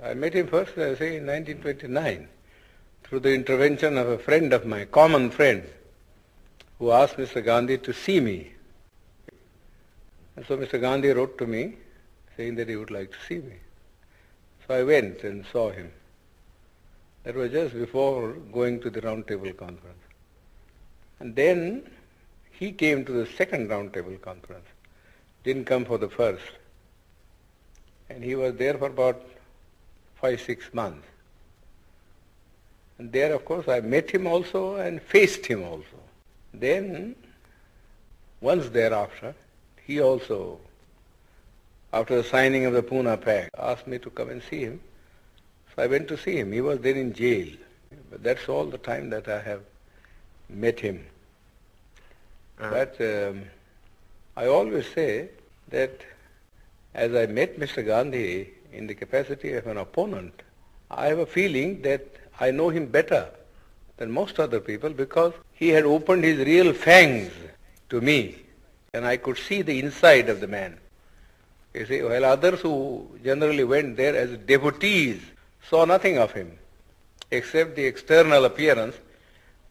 I met him first, say, in 1929, through the intervention of a friend of mine, common friend, who asked Mr. Gandhi to see me. And so Mr. Gandhi wrote to me, saying that he would like to see me. So I went and saw him. That was just before going to the Round Table Conference. And then he came to the second Round Table Conference, didn't come for the first. And he was there for about 5-6 months. And there, of course, I met him also and faced him also. Then, once thereafter, he also, after the signing of the Pune Pact, asked me to come and see him. So I went to see him. He was then in jail. But that's all the time that I have met him. But I always say that as I met Mr. Gandhi in the capacity of an opponent, I have a feeling that I know him better than most other people because he had opened his real fangs to me and I could see the inside of the man. You see, while others who generally went there as devotees saw nothing of him except the external appearance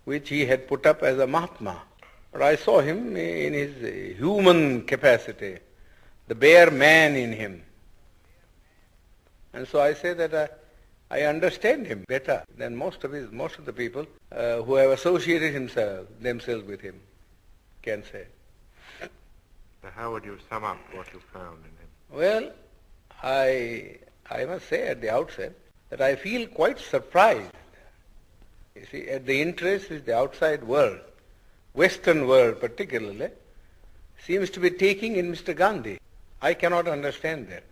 which he had put up as a Mahatma. But I saw him in his human capacity, the bare man in him. And so I say that I understand him better than most of the people who have associated themselves with him can say. So how would you sum up what you found in him? Well, I must say at the outset that I feel quite surprised, you see, at the interest which the outside world, Western world particularly, seems to be taking in Mr. Gandhi. I cannot understand that.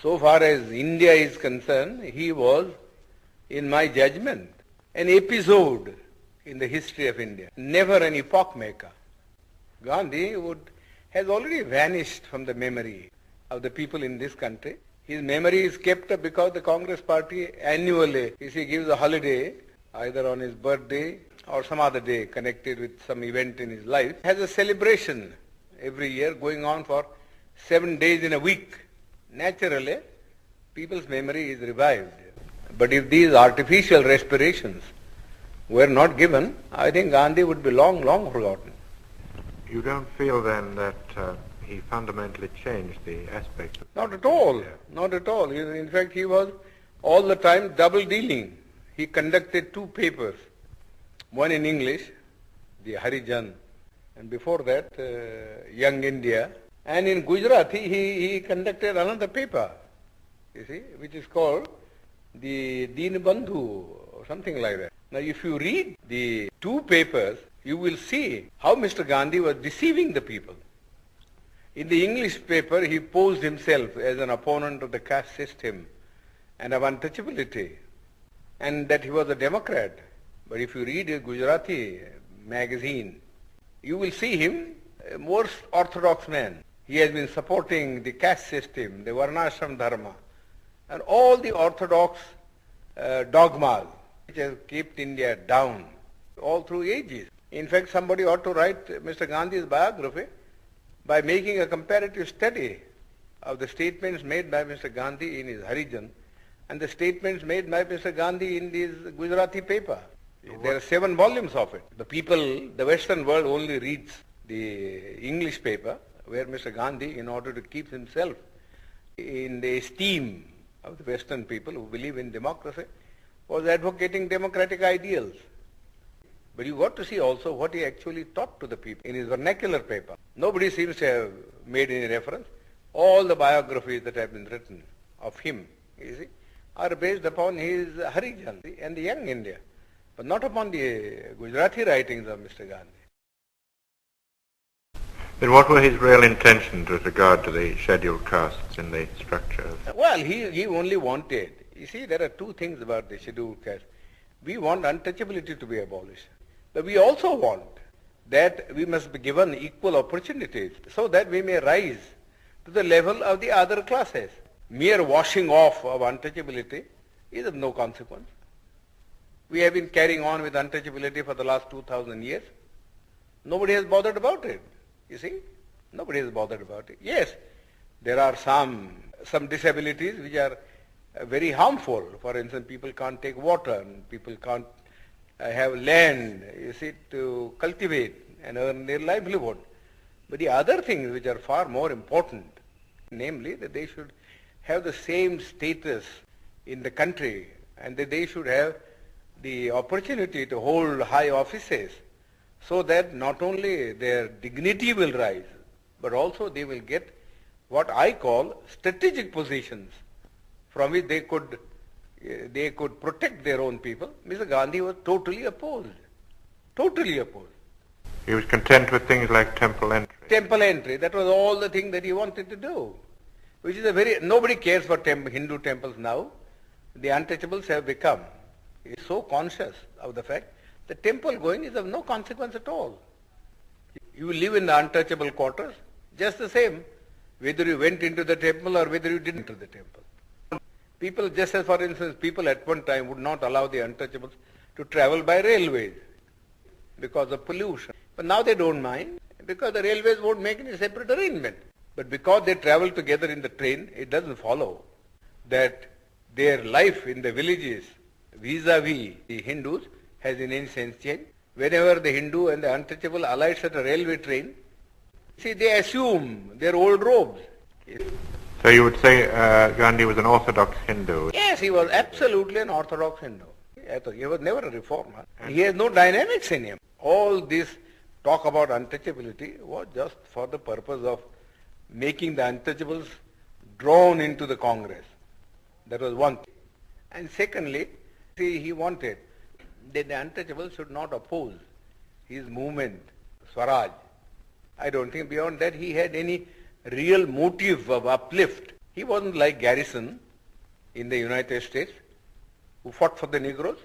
So far as India is concerned, he was, in my judgment, an episode in the history of India, never an epoch maker. Gandhi has already vanished from the memory of the people in this country. His memory is kept up because the Congress party annually, if he gives a holiday, either on his birthday or some other day connected with some event in his life, has a celebration every year going on for 7 days in a week. Naturally, people's memory is revived. But if these artificial respirations were not given, I think Gandhi would be long, long forgotten. You don't feel then that he fundamentally changed the aspects of... Not at all. Not at all. In fact, he was all the time double dealing. He conducted 2 papers, one in English, the Harijan, and before that, Young India. And in Gujarati, he conducted another paper, you see, which is called the Deenbandhu or something like that. Now, if you read the 2 papers, you will see how Mr. Gandhi was deceiving the people. In the English paper, he posed himself as an opponent of the caste system and of untouchability, and that he was a Democrat. But if you read a Gujarati magazine, you will see him a more orthodox man. He has been supporting the caste system, the Varnashram Dharma, and all the orthodox dogmas which have kept India down all through ages. In fact, somebody ought to write Mr. Gandhi's biography by making a comparative study of the statements made by Mr. Gandhi in his Harijan and the statements made by Mr. Gandhi in this Gujarati paper. There are 7 volumes of it. The people, the Western world only reads the English paper, where Mr. Gandhi, in order to keep himself in the esteem of the Western people who believe in democracy, was advocating democratic ideals. But you got to see also what he actually taught to the people in his vernacular paper. Nobody seems to have made any reference. All the biographies that have been written of him, you see, are based upon his Harijan and the Young India, but not upon the Gujarati writings of Mr. Gandhi. Then what were his real intentions with regard to the scheduled castes in the structure? Well, he only wanted, you see, there are 2 things about the scheduled caste. We want untouchability to be abolished, but we also want that we must be given equal opportunities so that we may rise to the level of the other classes. Mere washing off of untouchability is of no consequence. We have been carrying on with untouchability for the last 2,000 years. Nobody has bothered about it. You see, nobody has bothered about it. Yes, there are some disabilities which are very harmful. For instance, people can't take water, and people can't have land, you see, to cultivate and earn their livelihood. But the other things which are far more important, namely that they should have the same status in the country and that they should have the opportunity to hold high offices so that not only their dignity will rise, but also they will get what I call strategic positions from which they could protect their own people. Mr. Gandhi was totally opposed. Totally opposed. He was content with things like temple entry. Temple entry, that was all the thing that he wanted to do. Which is nobody cares for Hindu temples now. The untouchables have become so conscious of the fact that temple going is of no consequence at all. You live in the untouchable quarters, just the same, whether you went into the temple or whether you didn't enter the temple. People, just as for instance, people at one time would not allow the untouchables to travel by railways because of pollution. But now they don't mind because the railways won't make any separate arrangement. But because they travel together in the train, it doesn't follow that their life in the villages vis-a-vis the Hindus has in any sense changed. Whenever the Hindu and the untouchable alights at a railway train, see, they assume their old robes. So you would say Gandhi was an orthodox Hindu? Yes, he was absolutely an orthodox Hindu. He was never a reformer. He has no dynamics in him. All this talk about untouchability was just for the purpose of making the untouchables drawn into the Congress. That was one thing. And secondly, see, he wanted that the untouchables should not oppose his movement, Swaraj. I don't think beyond that he had any real motive of uplift. He wasn't like Garrison in the United States, who fought for the Negroes.